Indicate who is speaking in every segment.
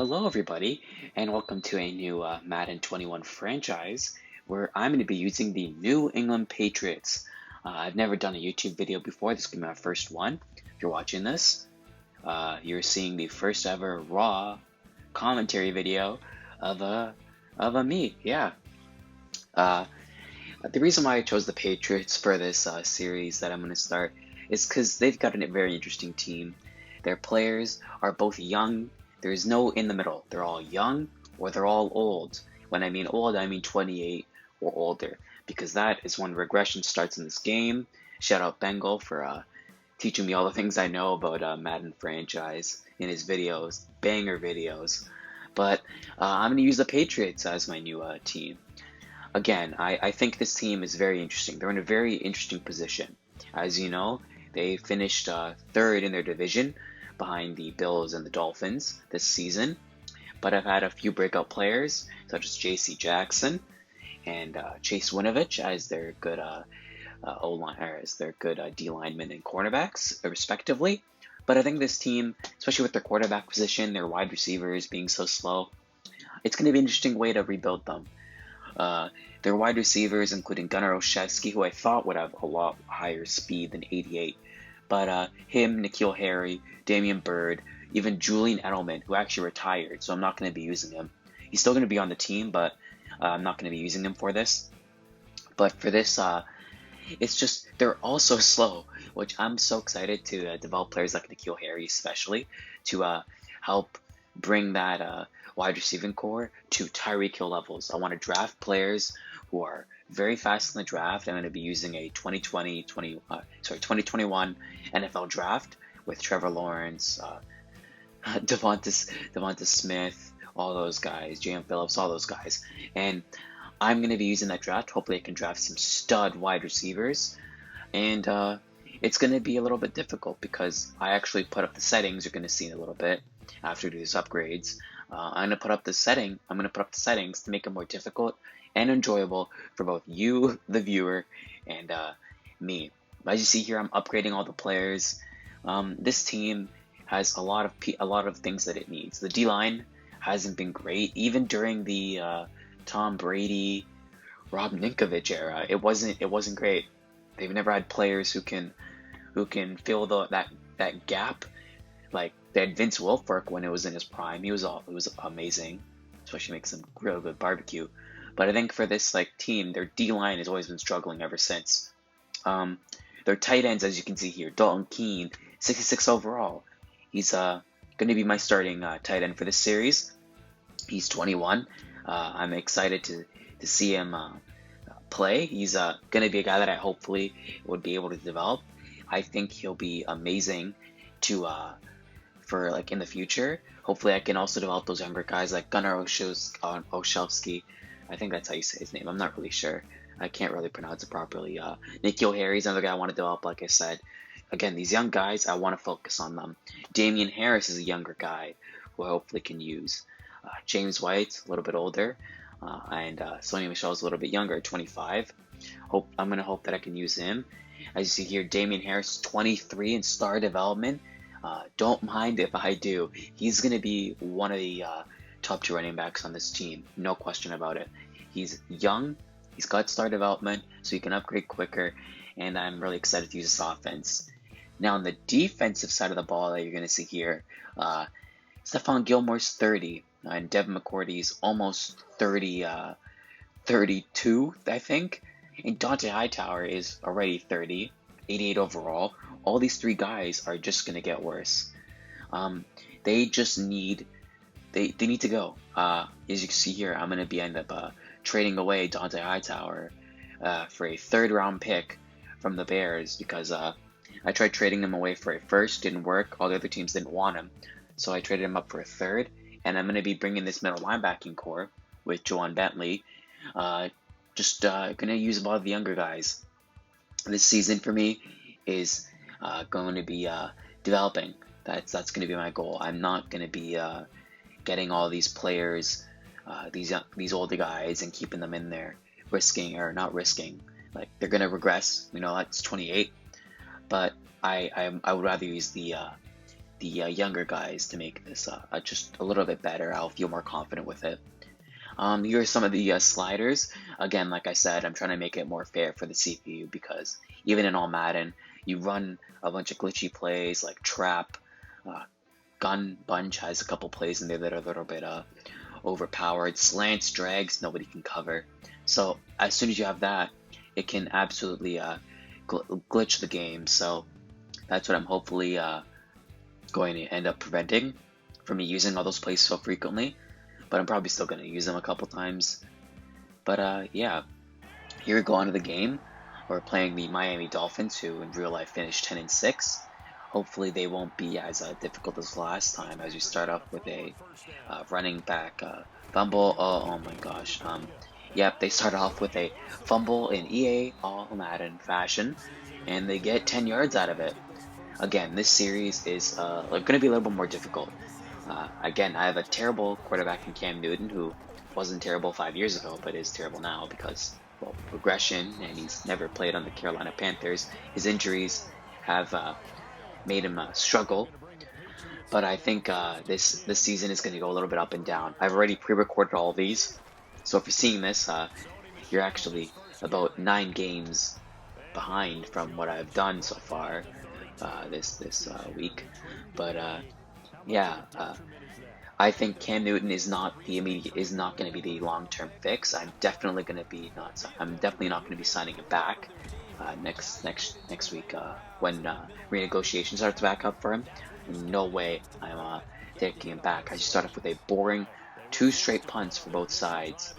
Speaker 1: Hello, everybody, and welcome to a new Madden 21 franchise where I'm going to be using the New England Patriots. I've never done a YouTube video before. This is going to be my first one. If you're watching this, you're seeing the first ever raw commentary video of a me. Yeah. Uh, the reason why I chose the Patriots for this series that I'm going to start is because they've got a very interesting team. Their players are both young. There's no in the middle. They're all young or they're all old. When I mean old, I mean 28 or older, because that is when regression starts in this game. Shout out Bengal for teaching me all the things I know about Madden franchise in his videos, banger videos. But I'm going to use the Patriots as my new team. Again, I think this team is very interesting. They're in a very interesting position. As you know, they finished third in their division behind the Bills and the Dolphins this season. But I've had a few breakout players, such as J.C. Jackson and Chase Winovich as their good O-line, or as their good D linemen and cornerbacks, respectively. But I think this team, especially with their quarterback position, their wide receivers being so slow, it's going to be an interesting way to rebuild them. Their wide receivers, including Gunnar Olszewski, who I thought would have a lot higher speed than 88, but him, N'Keal Harry, Damian Bird, even Julian Edelman, who actually retired, so I'm not going to be using him. He's still going to be on the team, but I'm not going to be using him for this. But for this, it's just they're all so slow, which I'm so excited to develop players like N'Keal Harry, especially to help bring that wide receiving core to Tyreek Hill levels. I want to draft players who are very fast in the draft. I'm going to be using a 2021 NFL draft with Trevor Lawrence, Devonta Smith, all those guys, J.M. Phillips, all those guys. And I'm going to be using that draft. Hopefully I can draft some stud wide receivers. And it's going to be a little bit difficult because I actually put up the settings. You're going to see in a little bit after these upgrades. I'm going to put up the settings to make it more difficult and enjoyable for both you, the viewer, and me. As you see here, I'm upgrading all the players. This team has a lot of things that it needs. The D line hasn't been great, even during the Tom Brady, Rob Ninkovich era. It wasn't great. They've never had players who can fill that gap. Like they had Vince Wilfork when it was in his prime. It was amazing, especially make some real good barbecue. But I think for this team, their D line has always been struggling ever since. Their tight ends, as you can see here, Dalton Keene, 66 overall. He's going to be my starting tight end for this series. He's 21. I'm excited to see him play. He's going to be a guy that I hopefully would be able to develop. I think he'll be amazing to for in the future. Hopefully, I can also develop those younger guys like Gunnar Olszewski. I think that's how you say his name. I'm not really sure. I can't really pronounce it properly. N'Keal Harry's another guy I want to develop. Like I said, again, these young guys, I want to focus on them. Damian Harris is a younger guy who I hopefully can use. James White, a little bit older, and Sonny Michel's a little bit younger, 25. I'm gonna hope that I can use him. As you see here, Damian Harris, 23 in star development. Don't mind if I do. He's gonna be one of the top 2 running backs on this team, no question about it. He's young, he's got star development, so he can upgrade quicker, and I'm really excited to use this offense. Now on the defensive side of the ball that you're gonna see here, Stephon Gilmore's 30, and Devin McCourty's almost 32, I think. And Dante Hightower is already 30, 88 overall. All these 3 guys are just going to get worse. They just need, they need to go. As you can see here, I'm going to be end up trading away Dante Hightower for a 3rd round pick from the Bears because I tried trading him away for a first, didn't work. All the other teams didn't want him. So I traded him up for a 3rd, and I'm going to be bringing this middle linebacking core with Juwan Bentley. Just going to use a lot of the younger guys. This season for me is going to be developing. That's going to be my goal. I'm not going to be getting all these players, these older guys, and keeping them in there, risking or not risking. Like they're going to regress. That's 28, but I would rather use the the younger guys to make this just a little bit better. I'll feel more confident with it. Here are some of the sliders. Again, like I said, I'm trying to make it more fair for the CPU because even in all Madden, you run a bunch of glitchy plays like trap. Gun bunch has a couple plays in there that are a little bit overpowered. Slants, drags, nobody can cover. So as soon as you have that, it can absolutely glitch the game. So that's what I'm hopefully going to end up preventing from me using all those plays so frequently. But I'm probably still going to use them a couple times. But yeah, here we go on to the game. We're playing the Miami Dolphins, who in real life finished 10-6. Hopefully they won't be as difficult as last time, as we start off with a running back fumble. Oh my gosh. Yep, they start off with a fumble in EA all Madden fashion, and they get 10 yards out of it. Again, this series is going to be a little bit more difficult. Again, I have a terrible quarterback in Cam Newton, who wasn't terrible 5 years ago, but is terrible now because, well, progression, and he's never played on the Carolina Panthers. His injuries have made him struggle, but I think this season is going to go a little bit up and down. I've already pre-recorded all of these, so if you're seeing this, you're actually about 9 games behind from what I've done so far this week. But yeah, I think Cam Newton is not going to be the long-term fix. I'm definitely not going to be signing him back next week when renegotiation starts back up for him. No way I'm taking him back. I just started with a boring 2 straight punts for both sides.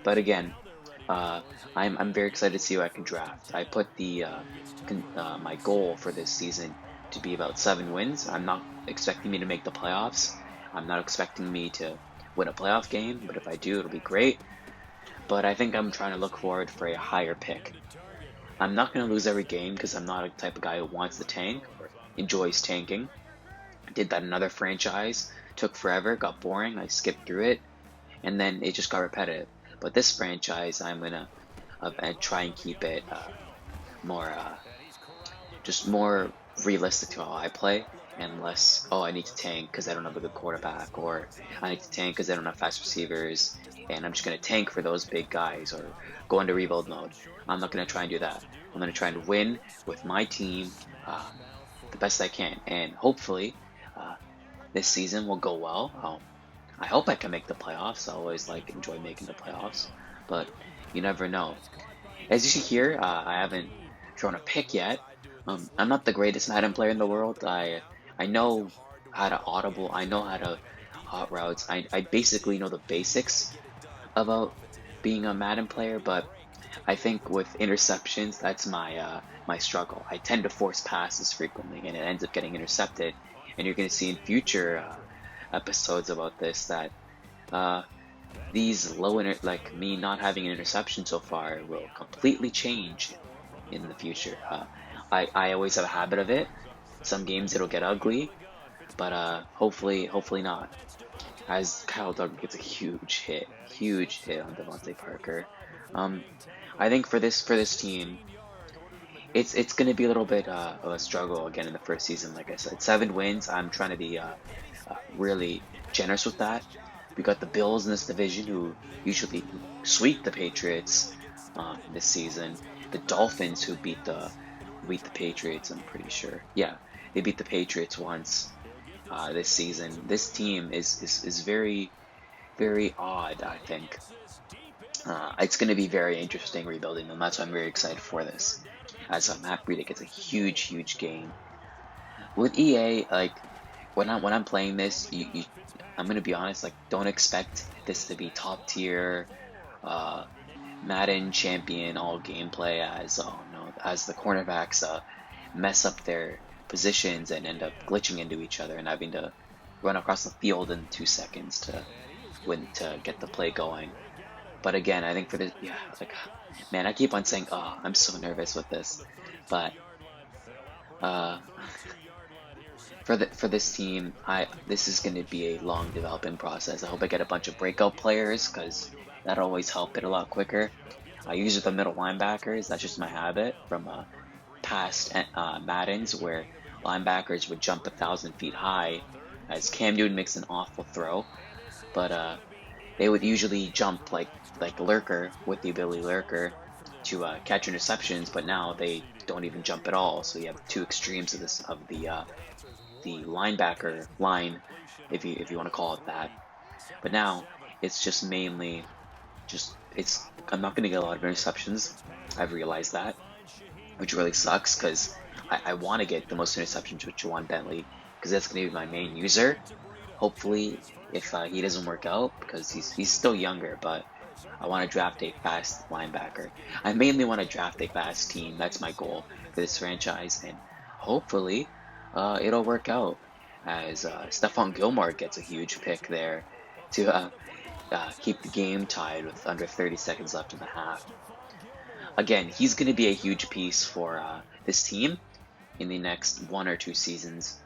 Speaker 1: But again, I'm very excited to see who I can draft. I put my goal for this season to be about 7 wins. I'm not expecting me to make the playoffs. I'm not expecting me to win a playoff game, but if I do, it'll be great. But I think I'm trying to look forward for a higher pick. I'm not going to lose every game because I'm not a type of guy who wants to tank or enjoys tanking. I did that in another franchise. Took forever, got boring, I skipped through it, and then it just got repetitive. But this franchise, I'm going to try and keep it more realistic to how I play, and less, oh, I need to tank because I don't have a good quarterback, or I need to tank because I don't have fast receivers, and I'm just going to tank for those big guys, or go into rebuild mode. I'm not going to try and do that. I'm going to try and win with my team the best I can, and hopefully this season will go well. I hope I can make the playoffs. I always enjoy making the playoffs, but you never know. As you see here, I haven't drawn a pick yet. I'm not the greatest Madden player in the world. I know how to audible. I know how to hot routes. I basically know the basics about being a Madden player, but I think with interceptions, that's my struggle. I tend to force passes frequently, and it ends up getting intercepted. And you're going to see in future episodes about this that these me not having an interception so far will completely change in the future. I always have a habit of it. Some games it'll get ugly, but hopefully not. As Kyle Duggan gets a huge hit on Devontae Parker. I think for this team, it's going to be a little bit of a struggle again in the first season. Like I said, 7 wins. I'm trying to be really generous with that. We got the Bills in this division, who usually sweep the Patriots this season. The Dolphins, who beat the Patriots, I'm pretty sure. Yeah, they beat the Patriots once this season. This team is very, very odd, I think. It's going to be very interesting rebuilding them. That's why I'm very excited for this. As Matt Breida gets a huge game. With EA, when I'm playing this, I'm going to be honest, don't expect this to be top tier Madden champion all gameplay as the cornerbacks mess up their positions and end up glitching into each other and having to run across the field in 2 seconds to get the play going. But again, I think for this, man, I keep on saying, oh, I'm so nervous with this, but for this team, this is going to be a long development process. I hope I get a bunch of breakout players because that'll always help it a lot quicker. I use the middle linebackers. That's just my habit from past Maddens, where linebackers would jump 1,000 feet high, as Cam Newton makes an awful throw, but they would usually jump like Lurker with the ability Lurker to catch interceptions, but now they don't even jump at all. So you have two extremes of the linebacker line, if you want to call it that. But now it's just mainly just it's I'm not going to get a lot of interceptions. I've realized that, which really sucks because I want to get the most interceptions with Juwan Bentley because that's going to be my main user. Hopefully, if he doesn't work out, because he's still younger, but I want to draft a fast linebacker. I mainly want to draft a fast team. That's my goal for this franchise, and hopefully, it'll work out. As Stephon Gilmore gets a huge pick there to keep the game tied with under 30 seconds left in the half. Again, he's going to be a huge piece for this team in the next 1 or 2 seasons.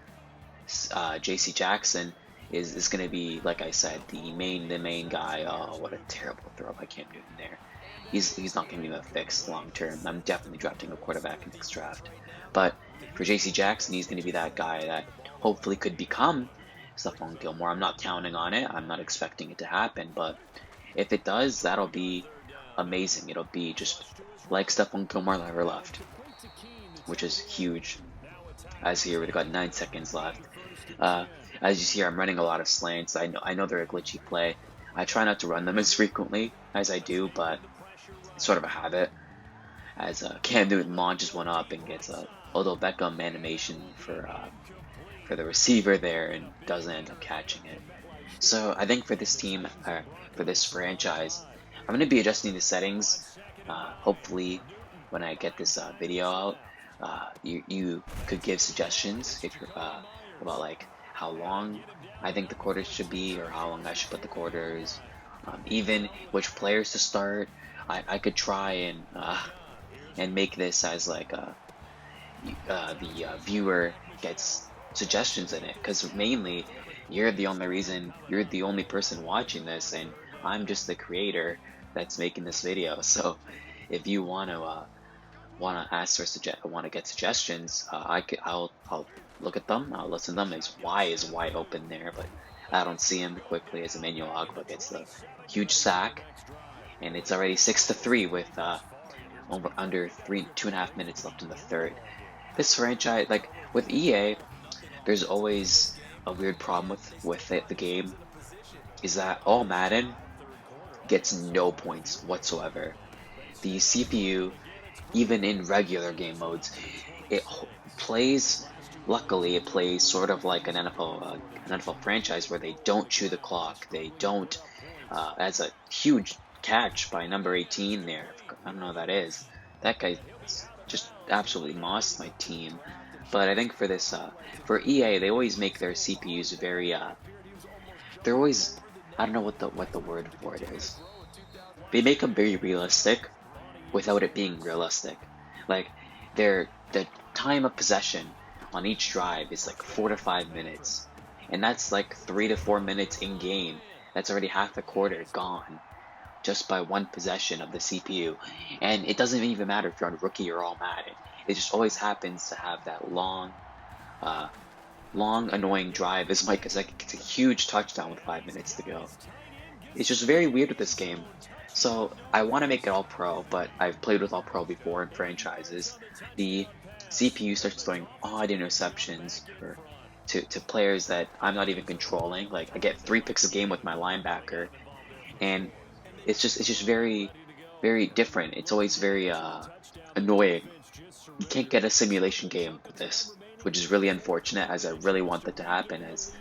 Speaker 1: J.C. Jackson is going to be, like I said, the main guy. Oh, what a terrible throw by Cam Newton there. He's not going to be the fix long term. I'm definitely drafting a quarterback in next draft. But for J.C. Jackson, he's going to be that guy that hopefully could become Stephon Gilmore. I'm not counting on it. I'm not expecting it to happen. But if it does, that'll be amazing. It'll be just like Stephon Gilmore never left, which is huge. As here, we've got 9 seconds left. As you see, I'm running a lot of slants. I know they're a glitchy play. I try not to run them as frequently as I do, but it's sort of a habit. As Cam Newton launches one up and gets a Odell Beckham animation for the receiver there and doesn't end up catching it. So I think for this team, for this franchise, I'm going to be adjusting the settings. Hopefully, when I get this video out, you could give suggestions if you're about like how long I think the quarters should be, or how long I should put the quarters, even which players to start. I could try and make this as like the viewer gets suggestions in it, because mainly you're the only person watching this, and I'm just the creator that's making this video. So if you want to ask for want to get suggestions, I'll look at them, I'll listen to them. His Y is wide open there, but I don't see him quickly as Emmanuel Ogba gets the huge sack, and it's already 6-3 with under 2.5 minutes left in the third. This franchise, like with EA, there's always a weird problem with the game, is that all Madden gets no points whatsoever. The CPU, even in regular game modes, it plays. Luckily, it plays sort of like an NFL franchise where they don't chew the clock. They don't. As a huge catch by number 18 there. I don't know who that is. That guy just absolutely mossed my team. But I think for this, for EA, they always make their CPUs very. They're always. I don't know what the word for it is. They make them very realistic, without it being realistic. Like the time of possession on each drive is like 4 to 5 minutes, and that's like 3 to 4 minutes in game. That's already half the quarter gone just by one possession of the CPU. And it doesn't even matter if you're on rookie or all Madden. It just always happens to have that long annoying drive. It's a huge touchdown with 5 minutes to go. It's just very weird with this game. So I want to make it all pro, but I've played with all pro before in franchises. The CPU starts throwing odd interceptions to players that I'm not even controlling. Like I get 3 picks a game with my linebacker, and it's just very, very different. It's always very annoying. You can't get a simulation game with this, which is really unfortunate, as I really want that to happen. As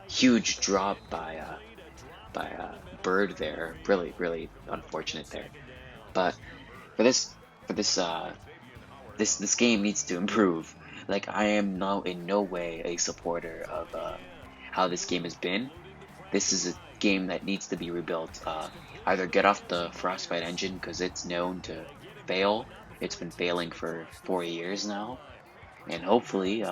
Speaker 1: huge drop by Bird there, really, really unfortunate there. But for this game needs to improve. Like I am now in no way a supporter of how this game has been. This is a game that needs to be rebuilt. Either get off the Frostbite engine, because it's known to fail. It's been failing for 4 years now, and hopefully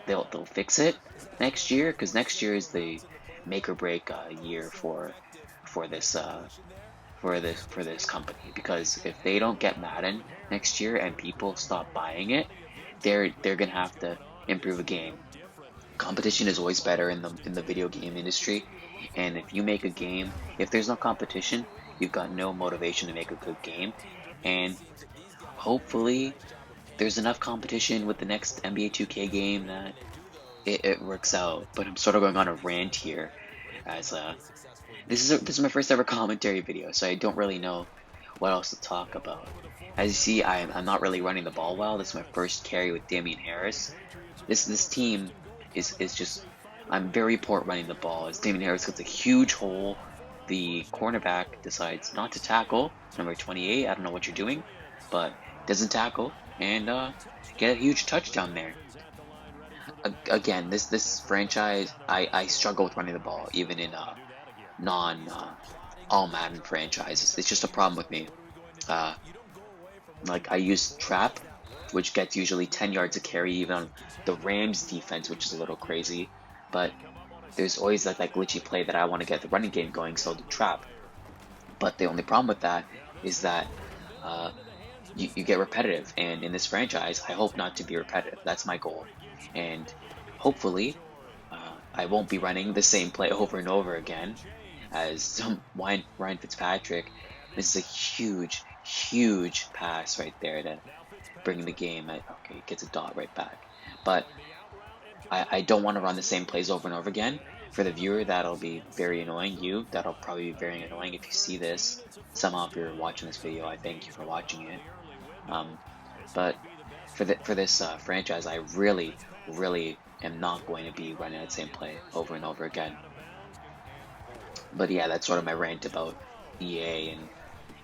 Speaker 1: they'll fix it next year, because next year is the make or break year for this company. Because if they don't get Madden next year and people stop buying it, they're gonna have to improve a game. Competition is always better in the video game industry, and if you make a game, if there's no competition, you've got no motivation to make a good game, and hopefully there's enough competition with the next NBA 2K game that it works out. But I'm sort of going on a rant here, as this is my first ever commentary video, so I don't really know what else to talk about. As you see, I'm not really running the ball well. This is my first carry with Damian Harris. This team is just, I'm very poor at running the ball. As Damian Harris gets a huge hole, the cornerback decides not to tackle. Number 28, I don't know what you're doing, but doesn't tackle and get a huge touchdown there. Again, this franchise, I struggle with running the ball, even in non all Madden franchises. It's just a problem with me. Uh, like I use trap, which gets usually 10 yards a carry, even on the Rams defense, which is a little crazy. But there's always that like glitchy play that I want to get the running game going, so the trap. But the only problem with that is that uh, you get repetitive, and in this franchise, I hope not to be repetitive. That's my goal, and hopefully, I won't be running the same play over and over again. As Ryan Fitzpatrick, this is a huge pass right there to bring the game. Okay, he gets a dot right back, but I don't want to run the same plays over and over again. For the viewer, that'll be very annoying. That'll probably be very annoying if you see this. Somehow, if you're watching this video, I thank you for watching it. Um, but for this franchise, I really am not going to be running that same play over and over again. But yeah, that's sort of my rant about EA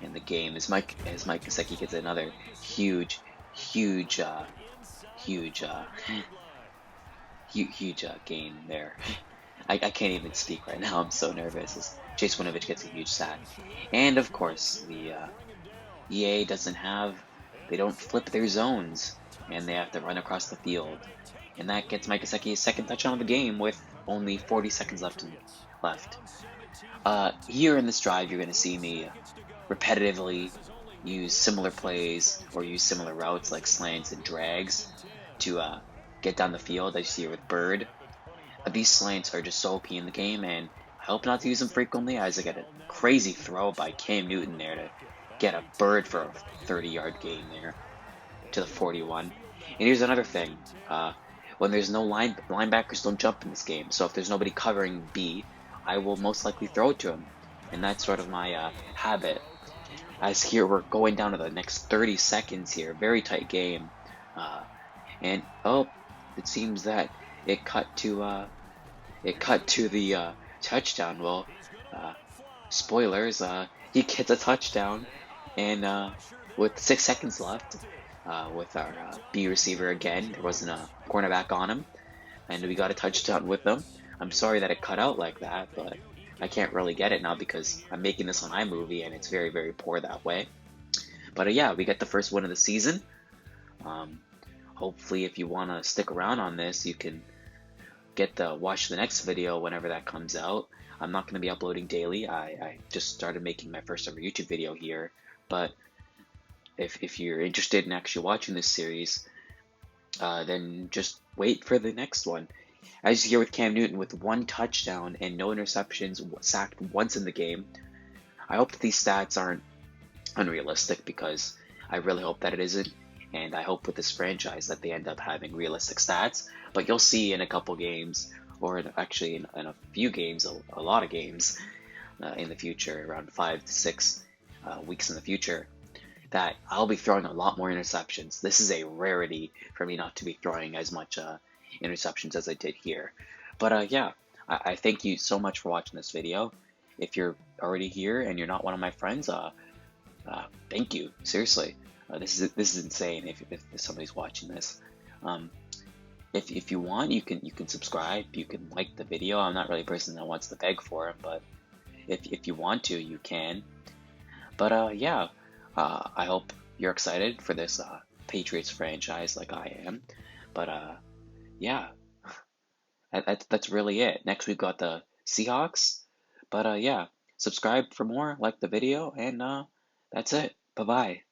Speaker 1: and the game. As Mike Gesicki gets another huge, huge, huge, game there. I can't even speak right now. I'm so nervous. As Chase Winovich gets a huge sack, and of course the EA they don't flip their zones, and they have to run across the field, and that gets Mike Gesicki his second touchdown of the game with only 40 seconds left. Here in this drive, you're going to see me repetitively use similar plays or use similar routes like slants and drags to get down the field, as you see here with Bird. These slants are just so OP in the game, and I hope not to use them frequently, as I get a crazy throw by Cam Newton there to get a Bird for a 30-yard gain there to the 41. And here's another thing. When there's no linebackers don't jump in this game, so if there's nobody covering B, I will most likely throw it to him. And that's sort of my habit. As here, we're going down to the next 30 seconds here. Very tight game. And it seems that it cut to the touchdown. Well, spoilers, he gets a touchdown, and with 6 seconds left, with our B receiver again, there wasn't a cornerback on him, and we got a touchdown with them. I'm sorry that it cut out like that, but I can't really get it now because I'm making this on iMovie, and it's very, very poor that way. But yeah, we get the first win of the season. Hopefully, if you want to stick around on this, you can watch the next video whenever that comes out. I'm not going to be uploading daily. I just started making my first ever YouTube video here, but if you're interested in actually watching this series, then just wait for the next one. As you hear with Cam Newton with 1 touchdown and no interceptions, sacked once in the game. I hope that these stats aren't unrealistic, because I really hope that it isn't. And I hope with this franchise that they end up having realistic stats. But you'll see in a couple games, or actually in a few games, a lot of games in the future, around 5 to 6 weeks in the future, that I'll be throwing a lot more interceptions. This is a rarity for me not to be throwing as much interceptions as I did here. But yeah, I thank you so much for watching this video. If you're already here and you're not one of my friends, thank you. Seriously. This is insane if somebody's watching this. If you want, you can subscribe, you can like the video. I'm not really a person that wants to beg for it, but if you want to, you can. But yeah, I hope you're excited for this Patriots franchise like I am. But yeah, that's really it. Next we've got the Seahawks. But yeah, subscribe for more, like the video, and that's it. Bye bye.